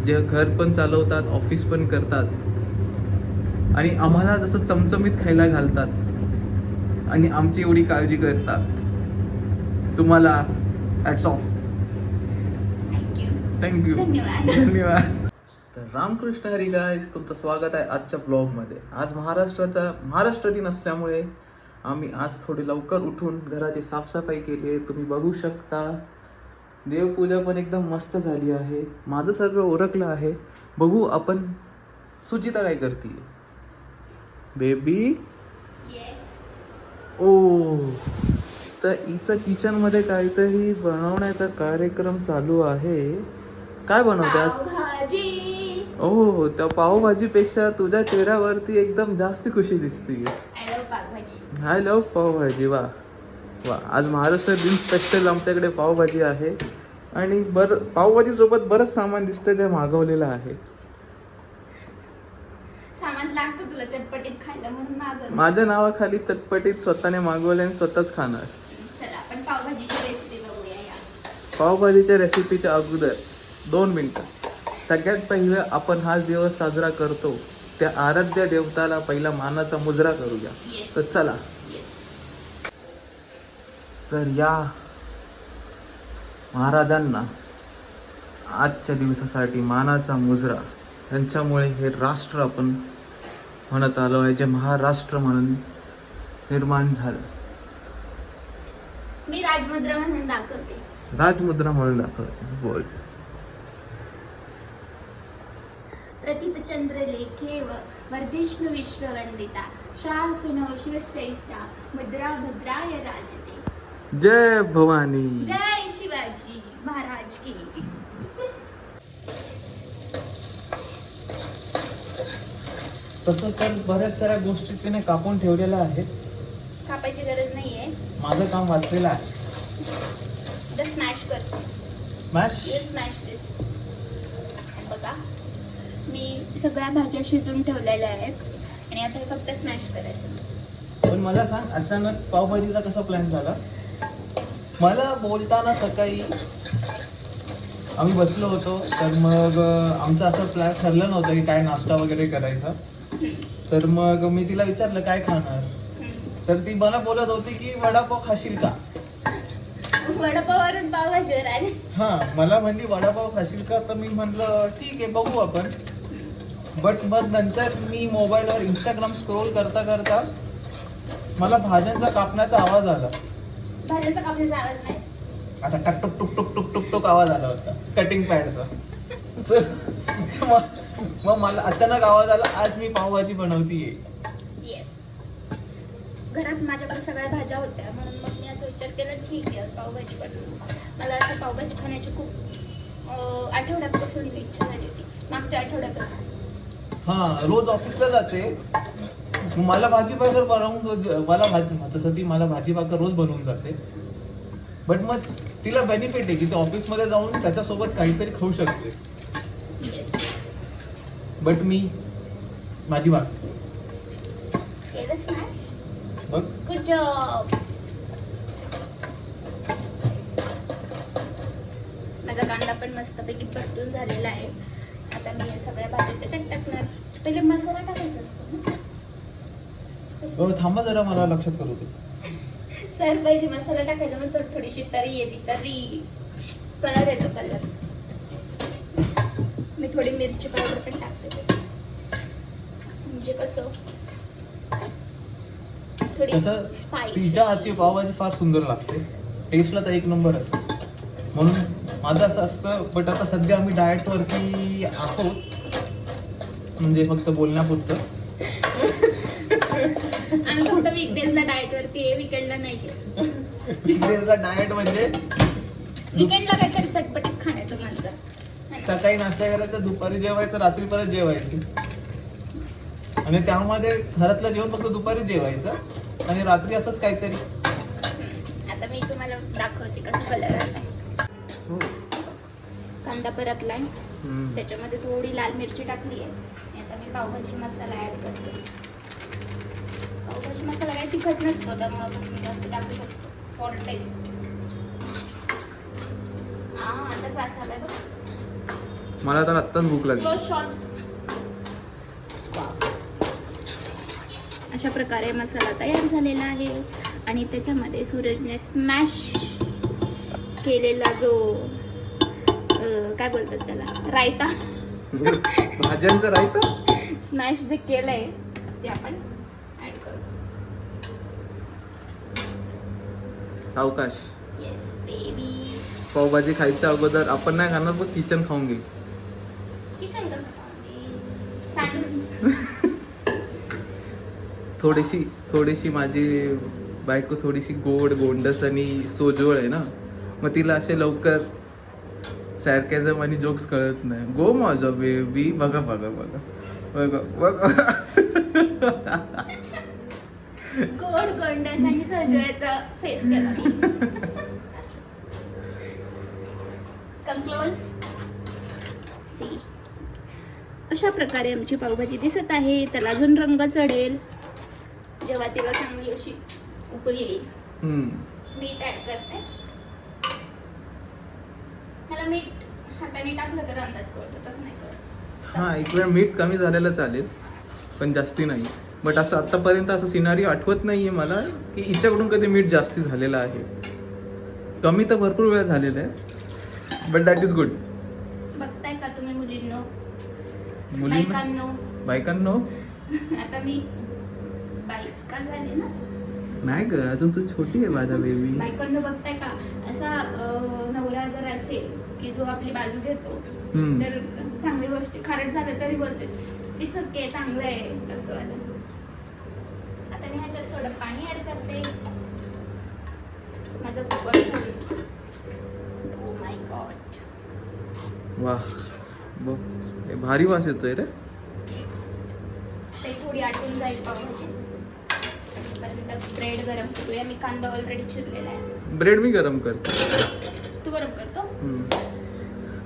जे घर पण चालवतात, ऑफिस पण करतात आणि आम्हाला जसं चमचमीत खायला घालतात आणि आमची एवढी काळजी करतात, तुम्हाला हॅट्स ऑफ. थँक्यू. धन्यवाद. तर रामकृष्ण हरी गाईज, तुमचं स्वागत आहे आजच्या ब्लॉगमध्ये. आज महाराष्ट्र दिन असल्यामुळे आम्ही आज थोडी लवकर उठून घराची साफसफाई केली आहे. तुम्ही बघू शकता देवपूजा पण एकदम मस्त झाली आहे. माझं सगळं ओरखलं आहे. बघू आपण सुचिता काय करते. बेबी ओ, तर हिचं किचन मध्ये काहीतरी बनवण्याचा कार्यक्रम चालू आहे. काय बनवते आज? ओ, त्या पावभाजीपेक्षा तुझ्या चेहऱ्यावरती एकदम जास्त खुशी दिसते. I love pav bhaji. वा वा, आज महाराष्ट्र दिन स्पेशल आमच्याकडे पावभाजी आहे. आणि पावभाजी सोबत बरंच सामान दिसतंय, ते मागवलेलं आहे. सामान लागतं तुला चटपटीत खायला म्हणून मागवलं. माझ्या नावाखाली चटपटीत स्वतःने मागवले आणि स्वतःच खाणार. चला आपण पावभाजीची रेसिपी बघूया. पावभाजीच्या रेसिपीच्या अगोदर 2 मिनिटं. सगळ्यात पहिलं आपण हा दिवस साजरा करतो त्या आराध्य देवताला पहिला मानाचा मुजरा करूया. तर चला. तर या महाराजांना आजच्या दिवसासाठी मानाचा मुजरा. त्यांच्यामुळे हे राष्ट्र आपण म्हणत आलो आहे, जे महाराष्ट्र म्हणून निर्माण झालं. मी राजमुद्रा म्हणून दाखवते. राजमुद्रा म्हणून दाखवते. बोल. प्रतिपचंद्र लेखेव वर्धिष्णु विश्ववंदिता शाह सुनो शिवश्रेष्ठा मुद्रा भद्राय राजते. जय भवानी. जय शिवाजी महाराज की. तसं तर बऱ्याच साऱ्या गोष्टी तिने कापून ठेवलेल्या आहेत. कापायची गरज नाहीये. माझं काम वाचलेलं आहे. स्मॅश करतो. स्मॅश दिस. बघा, मी सगळ्या भाज्या शिजून ठेवलेल्या आहेत आणि आता हे फक्त स्मॅश करायचं. पण मला सांग, अचानक पावभाजीचा कसा प्लॅन झाला? मला बोलताना सकाळी आम्ही बसलो होतो, तर मग आमचं असं प्लॅन ठरलं नव्हतं की काय नाश्ता वगैरे करायचा. तर मग मी तिला विचारलं काय खाणार, तर ती मला बोलत होती की वडापाव खाशील का. वडापाववरून पावभाजीवर आले. हा, मला म्हणली वडापाव खाशील का, तर मी म्हटलं ठीक आहे बघू आपण. बट मग नंतर मी मोबाईलवर इंस्टाग्राम स्क्रोल करता करता मला भाज्यांचा कापण्याचा आवाज आला. भाज्यांचा कापण्याचा आवाज नाही, असा टक टुक टुक टुक टुक टुक टुक आवाज आला होता कटिंग पॅडचा. मग मला अचानक आवाज आला, आज मी पावभाजी बनवतीये. घरात माझ्याकडे सगळ्या भाज्या होत्या म्हणून मग मी असं विचार केला ठीक आहे पावभाजी बनवू. मला असं पावभाजी खाण्याची खूप आठवड्यापासून इच्छा झाली होती, मागच्या आठवड्यापासून. हा, रोज ऑफिसला जाते, मला भाजी भाकर बनवून तसं ती मला भाजी भाकर रोज बनवून जाते. बट मग तिला बेनिफिट आहे की ती ऑफिसमध्ये जाऊन त्याच्यासोबत काहीतरी खाऊ शकते. बट मी माझी भाकर केलंच ना. बघ, गुड जॉब. माझा कांदा पण मस्तपैकी परतून झालेला आहे. आता मी या सगळ्या भाज्या त्याच्यात टाकणार. पहिले मसाला टाकायचा असतो ना. थांबा जरा, मला लक्षात करू दे. सर पहिले मसाला टाकायचा, मग थोडीशी तरी येते. तरी कलर येतो. कलर मी थोडी मिरची पावडर पण टाकते, म्हणजे कसं तसं तिच्या हातची पावभाजी फार सुंदर लागते. टेस्टला तर एक नंबर असते. म्हणून माझं असं असतं. बट आता सध्या आम्ही डाएट वरती आहोत, म्हणजे फक्त बोलण्यापुरतं. आम्ही फक्त वीकडेजला डाएट वरती आहे, वीकेंडला नाही. वीकडेजला डाएट म्हणजे वीकेंडला काहीतरी चटपटीत खाण्याचं म्हणतात. सकाळी नाश्ता करायचं, दुपारी जेवायचं, रात्री परत जेवायचं. आणि त्यामध्ये घरातलं जेवण फक्त दुपारी जेवायचं आणि रात्री असंच काहीतरी. आता मी तुम्हाला दाखवते कसं कलर आलाय. कांदा परतलाय, त्याच्यामध्ये थोडी लाल मिरची टाकली आहे. आता मी पावभाजी मसाला ऍड करते. पावभाजी मसाला काही तिखट नसतो, त्यामुळे आपण जास्त टाकू शकतो फॉर टेस्ट. हा, आताच वास आलाय बघ. मला तर आत्ताच भूक लागली. Close shot. अशा प्रकारे मसाला तयार झालेला आहे आणि त्याच्यामध्ये सूरजने स्मॅश केलेला जो काय बोलतात त्याला, रायता, भाज्यांचा रायता स्मॅश जे केलंय ते आपण ऍड करू. सावकाश. Yes baby. पावभाजी खायच्या अगोदर आपण नाही खाणार, पण किचन खाऊन घे. किचन कसं सांडून. थोडीशी माझी बायको थोडीशी गोंडस आणि सोजवळ आहे ना, मग तिला असे लवकर सॅरकॅझम आणि जोक्स कळत नाही. गो माझा बेबी. बघा बघा बघा बघा बघा. गोड गोंडस आणि सजळ्याचा फेस केला मी. Come close. सी. अशा प्रकारे आमची पावभाजी दिसत आहे. त्याला अजून रंग चढेल जेव्हा तिला चांगली अशी उकळी येईल. मीठ ऍड करते. मला मीठ हाताने टाकलं तर अंदाज कळतो, तसं नाही कळत. हा, एक वेळ मीठ कमी झालेलं चालेल, पण जास्ती नाही. बट असं आतापर्यंत असं सिनारी आठवत नाहीये मला की हिच्याकडून कधी मीठ जास्ती झालेलं आहे. कमी तर भरपूर वेळा झालेलं आहे, बट दॅट इज गुड. बघताय का तुम्ही मुलींनो, मुलींना, बायकांनो. आता मी बायका झाले ना. नाही ग, अजून तू छोटी आहे माझा बेबी. बायकांनो बघताय का, असा नवरा जर असेल की जो आपली बाजू घेतो, तर चांगली गोष्टी खारट झालं तरी बोलते इट्स ओके, चांगलं आहे असं वाटतं. आता मी ह्याच्यात थोडं पाणी ऍड करते. माझं कुकर झालं. Oh my God. वाह, बघ भारी वास येतोय रे. ते थोडी आटून जाईल पावभाजी. ब्रेड गरम करूया. मी कांदा ऑलरेडी चिरलेला आहे. ब्रेड मी गरम करतो. तू गरम करतो.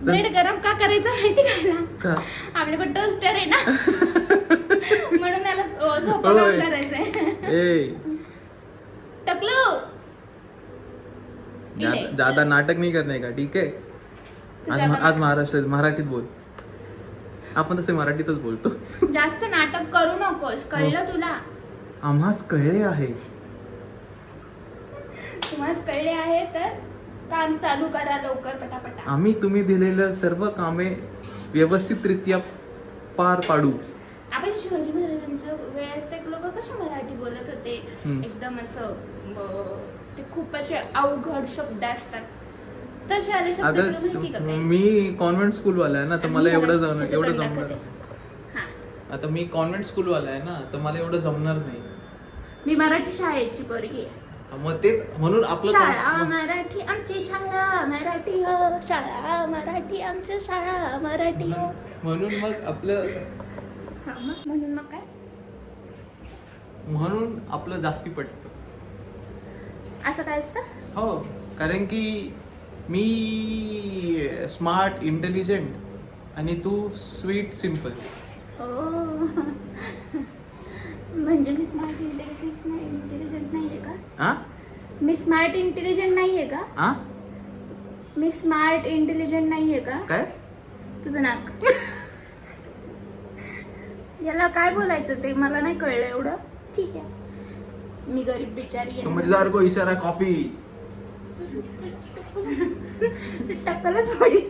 ब्रेड गरम का करायचं माहिती का? आपल्याकडे टोस्टर आहे ना, म्हणून त्याला सोपं काम करायचंय. टकलू ज्यादा नाटक नाही करणे का, ठीक आहे. आज मराठीत बोल. आपण तसे मराठीतच बोलतो. जास्त नाटक करू नकोस, कळलं तुला? आम्हास कळले आहे. तुम्हाला कळले आहे तर काम चालू करा लवकर पटापटा. आम्ही तुम्ही दिलेलं सर्व कामे व्यवस्थितरित्या पार पाडू. आपण शिवाजी महाराजांच्या वेळेस ते लोक कसे मराठी बोलत होते, एकदम असं ते खूप असे अवघड शब्द असतात. तसे आले शब्द तुला माहिती का? मी कॉन्व्हेंट स्कूल वाला आहे ना, तर मला एवढं जमणार. हा, आता मी कॉन्व्हेंट स्कूल वाला आहे ना, तर मला एवढं जमणार नाही. मी मराठी शाळेची पोरगी आहे. मग तेच म्हणून आपलं शाळा मराठी आमची शाळा मराठी हो, शाळा मराठी आमची शाळा मराठी हो. म्हणून मग आपलं म्हणून मग काय, म्हणून आपलं जास्ती पटतं. असं काय असतं? हो, कारण की मी स्मार्ट इंटेलिजंट आणि तू स्वीट सिम्पल. म्हणजे मी स्मार्ट इंटेलिजंट नाहीये का? हा, मी स्मार्ट इंटेलिजंट नाहीये का? हा, मी स्मार्ट इंटेलिजंट नाहीये का? काय तुझं नाक. याला काय बोलायचं ते मला नाही कळलं एवढं. ठीक आहे, मी गरीब बिचारी आहे. समझदार को इशारा कॉफी. टक्कलच पडी.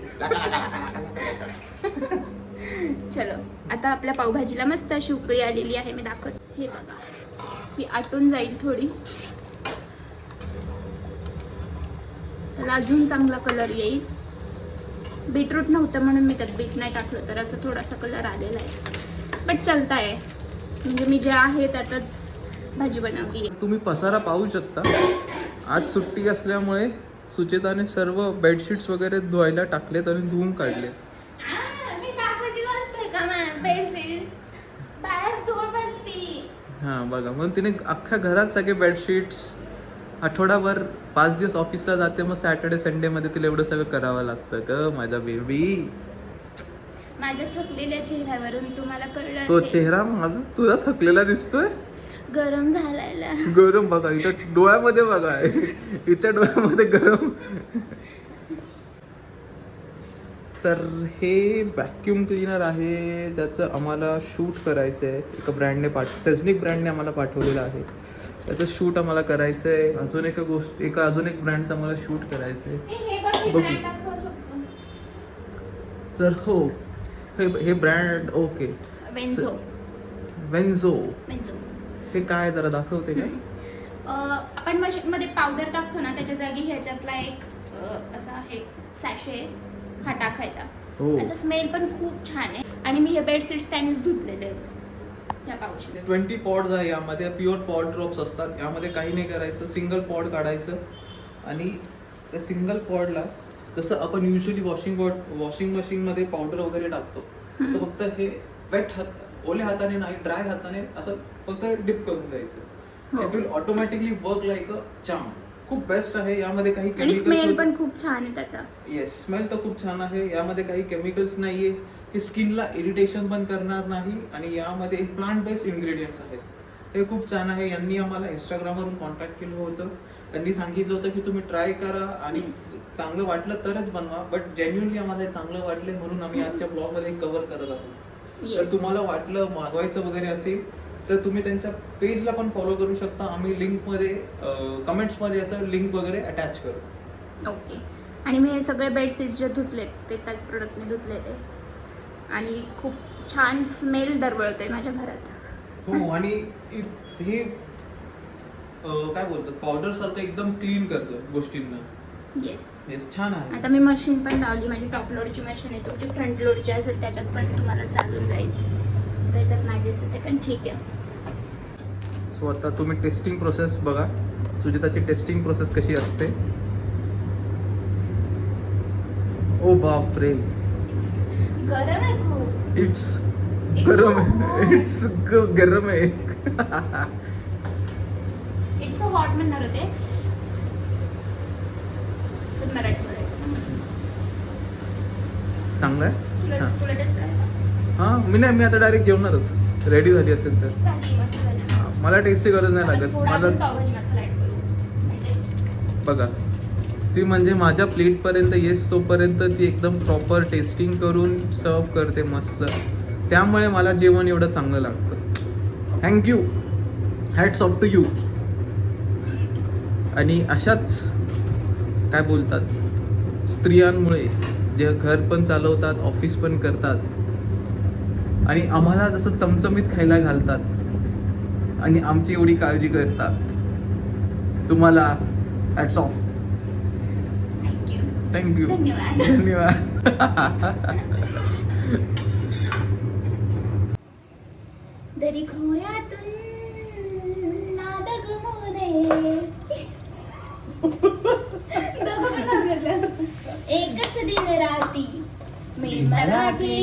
चलो, आता आपल्या पावभाजीला मस्त अशी उकळी आलेली आहे. मी दाखवते. हे बघा, ही आटून जाईल थोडी, त्याला अजून चांगला कलर येईल. बीटरूट नव्हतं म्हणून मी त्यात बीट नाही टाकलं, तर असं थोडासा कलर आलेला आहे. बट चलता आहे, म्हणजे मी जे आहे त्यातच भाजी बनवली. तुम्ही पसारा पाहू शकता. आज सुट्टी असल्यामुळे सुचेताने सर्व बेडशीट्स वगैरे धुवायला टाकलेत आणि धुवून काढले. मी दाखवायची गोष्ट आहे का? बेडशीट्स बाहेर धूळ बसती. हा बघा, म्हणून तिने अख्ख्या घरात सगळे बेडशीट्स, आठवडाभर 5 दिवस ऑफिसला जाते, मग सॅटर्डे संडे मध्ये तिला एवढं सगळं करावं लागतं ग माझा बेबी. माझ्या थकलेल्या चेहऱ्यावरून तुम्हाला कळलं तो असेल. चेहरा माझा तुझा थकलेला दिसतोय. गरम झालायला. गरम बघा, हिच्या डोळ्यामध्ये बघा, हिच्या डोळ्यामध्ये गरम. तर हे व्हॅक्यूम क्लीनर आहे ज्याचं आम्हाला शूट करायचं आहे. एका ब्रँडने सेझनिक ब्रँडने आम्हाला पाठवलेलं आहे. त्याचं शूट आम्हाला करायचं आहे. अजून एक ब्रँडचं आम्हाला शूट करायचं आहे. हे बघ, हे बघू. brand दाखवू शकतो. तर हो, हे ब्रँड ओके. वेन्झो. वेन्झो. वेन्झो. हे काय जरा दाखवते का? आपण मशीन मध्ये पावडर टाकतो ना, त्याच्या जागी ह्याच्यातला एक असा आहे सॅशे, हा टाकायचा. हो. त्याचा स्मेल पण खूप छान आहे. आणि मी हे बेडशीट्स त्यानेच धुतलेले आहेत त्या पाऊचने. 20 पॉड्स आहे यामध्ये. प्युअर पॉड ड्रॉप्स असतात. यामध्ये काही नाही करायचं, सिंगल पॉड काढायचं आणि त्या सिंगल पॉडला जसं आपण युजली वॉशिंग मशीनमध्ये पावडर वगैरे टाकतो तसं फक्त हे ओल्या हाताने नाही, ड्राय हाताने असं फक्त डिप करून द्यायचं. It will automatically work like a charm. खूप बेस्ट आहे. यामध्ये काही आणि स्मेल केमिकल्स पण खूप छान आहे त्याचा. येस, स्मेल तर खूप छान आहे. यामध्ये काही केमिकल्स नाहीये, हे स्किनला इरिटेशन पण करणार नाही आणि यामध्ये प्लांट बेस्ड इन्ग्रेडियंट्स आहेत. हे खूप छान आहे. यांनी आम्हाला इंस्टाग्रामवरून कॉन्टॅक्ट केलं होतं. त्यांनी सांगितलं होतं की तुम्ही ट्राय करा आणि चांगलं वाटलं तरच बनवा. बट जेन्युअनली आम्हाला हे चांगलं वाटले म्हणून आम्ही आजच्या ब्लॉगमध्ये कव्हर करत आहोत. तर तुम्हाला वाटलं मागवायचं वगैरे असेल तर तुम्ही त्यांच्या पेजला पण फॉलो करू शकता. आम्ही लिंकमध्ये कमेंट्समध्ये याचं लिंक वगैरे अटॅच करू. ओके. आणि मी हे सगळे बेडशीट्स जे धुतलेत ते त्याच प्रोडक्टने धुतलेले आणि खूप छान स्मेल दरवळतोय माझ्या घरात. हो. आणि हे काय बोलतात, पावडर सारखं एकदम क्लीन करतं गोष्टींना. येस, छान आहे. आता मी मशीन पण लावली. माझी टॉप लोडची मशीन आहे. तुमची फ्रंट लोडची असेल त्याच्यात पण तुम्हाला चालून जाईल. त्याच्यात नाही दिसत आहे पण ठीक आहे. सो आता तुम्ही टेस्टिंग प्रोसेस बघा. सुजिताची टेस्टिंग प्रोसेस कशी असते. ओ बाप रे, गरम आहे खूप. इट्स गरम आहे. इट्स गरम आहे. इट्स अ हॉट म्हणणार होते पण मराठी बोलायचं. चांगलं आहे. छान. तुला टेस्ट करायचं? हां, मी आता डायरेक्ट जेवणारच. रेडी झाली असेल तर. चालेल, मस्त झाली. मला टेस्टची गरज नाही लागत. थोडा मला अजून पावभाजी मसाला ऍड करू म्हणजे बघा, ती म्हणजे माझ्या प्लेटपर्यंत येस तोपर्यंत ती एकदम प्रॉपर टेस्टिंग करून सर्व करते मस्त. त्यामुळे मला जेवण एवढं चांगलं लागतं. Thank you, hats off to you. आणि अशाच काय बोलतात स्त्रियांमुळे जे घर पण चालवतात, ऑफिस पण करतात आणि आम्हाला जसं चमचमीत खायला घालतात आणि आमची एवढी काळजी करतात, तुम्हाला हॅट्स ऑफ. थँक्यू. थँक्यू. धन्यवाद. धन्यवाद. दरी खोऱ्यातून नाद गमू दे. एकच दिन राती मी मराठी,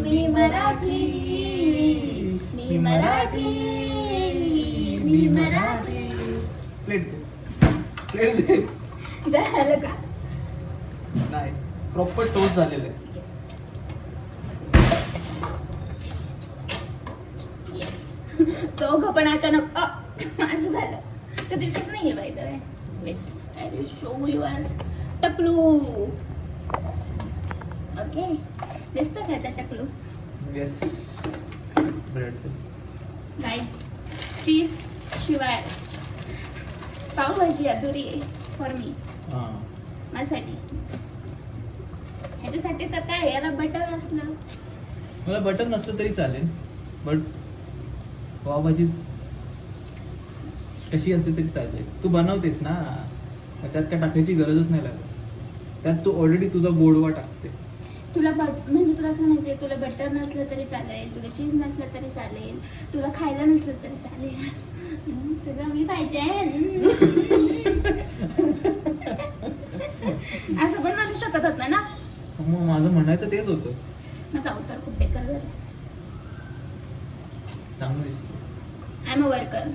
मी मराठी, मी मराठी, मी मराठी. प्लेट दे. झालं का? नाही, प्रॉपर टोस्ट झालेलं आहे. येस. तो पण अचानक असं झालं. तर दिसत नाहीये by the way. I will show your टकलू. ओके, दिसतं त्याचा टकलू. येस. गाईस, चीज शिवाय पावभाजी अधुरी आहे फॉर मी. माझ्यासाठी. ह्याच्यासाठी तर काय, याला बटर असलं. मला बटर नसलं तरी चालेल, बट पावभाजी कशी असली तरी चालेल. तू बनवतेस ना, त्यात काय टाकायची गरजच नाही लागत. त्यात तू ऑलरेडी तुझा गोडवा टाकते. तुला म्हणजे तुला असं म्हणायचंय, तुला बटर नसलं तरी चालेल, तुला चीज नसलं तरी चालेल, तुला खायला नसलं तरी चालेल, तुला मी पाहिजे. असं पण म्हणू शकत होत ना. मग माझं म्हणायचं तेच होतं. माझा अवतार खूप बेकार झाला. चांगलं दिसतं. I am a worker.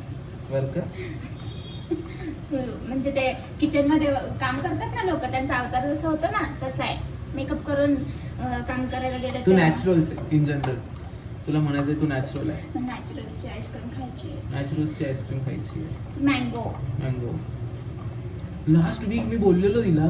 म्हणजे ते किचन मध्ये काम करतात ना लोक, त्यांचा अवतार जसं होतं ना तसं आहे. मेकअप करून काम करायला गेलं. तू नॅचरल इन जनरल. तुला म्हणायचं तू नॅचरल आहे. नॅचरल्सची आईस्क्रीम खायची. नॅचरल्सची आईस्क्रीम खायची. मँगो. मँगो. लास्ट वीक मी बोललेलो तिला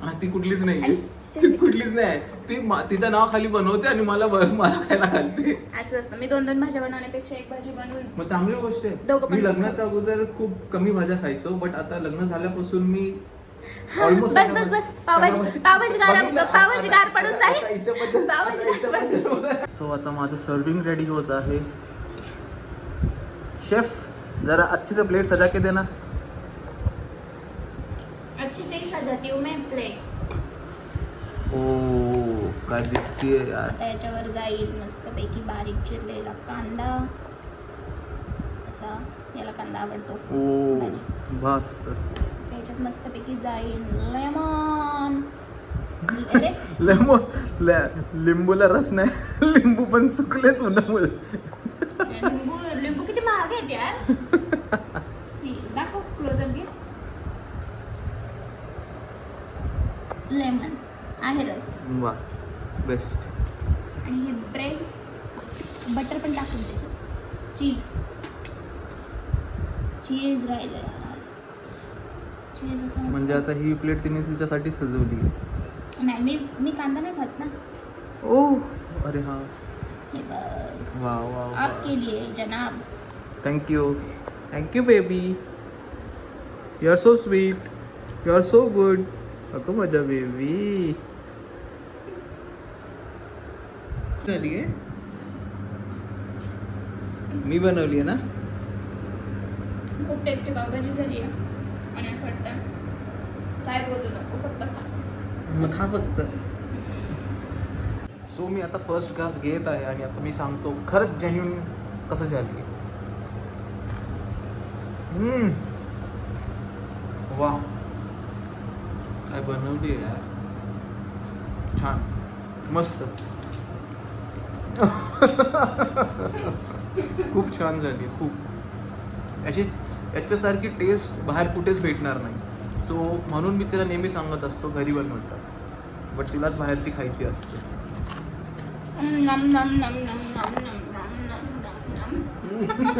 हा, ती कुठलीच नाही आणि ती कुठलीच नाही आहे. ती तिच्या नावाखाली बनवते आणि मला खायला घालते. असं असतं. मी 2 भाज्या बनवण्यापेक्षा एक भाजी बनवून मग चांगली गोष्ट दोघं आहे. पण मी लग्नाच्या अगोदर खूप कमी भाज्या खायचो, बट आता लग्न झाल्यापासून मी ऑलमोस्ट बस पावभाजी गार पडून जाईल. सो आता माझं सर्विंग रेडी होत आहे. शेफ जरा अच्छे से प्लेट सजा के देना. अच्छे से सजाती हूँ मैं प्लेट. ओ काय दिसतीये यार. आता याच्यावर जाईल मस्तपैकी बारीक चिरलेला कांदा. असा याला कांदा आवडतो. ओ बस. त्याच्यात मस्तपैकी जाईल लेमन. लिंबूला रस नाही. लिंबू पण सुकलेत उन्हामुळे. लिंबू किती महाग आहेत यार. सी दाखव क्लोजअप घे. लेमन आहे रस. वा बेस्ट. आणि हे ब्रेड्स बटर पण टाकून त्याच्यात. चीज राहिलं यार. चीज असं म्हणजे आता ही प्लेट तिने तिच्यासाठी सजवली. नाही मी कांदा नाही खात ना. ओ अरे हा. हे बघ वा वा आपके लिए जनाब. Thank you baby. You are so sweet. You are so good. अगं माझ्या बेबी. झाली आहे. मी बनवली आहे ना. खूप टेस्टी पावभाजी झाली आहे. आणि असं वाटतं काय बोलू नको फक्त खा. मग खा फक्त. सो मी आता फर्स्ट घास घेत आहे आणि आता मी सांगतो खरंच जेन्युइन कसं झाली. वा काय बनवली यार. छान मस्त. खूप छान झाली. खूप याच्यासारखी टेस्ट बाहेर कुठेच भेटणार नाही. सो म्हणून मी तिला नेहमी सांगत असतो घरी बनवता, बट तिलाच बाहेरची खायची असते. नम नम नम नम नम नम नम नम नम.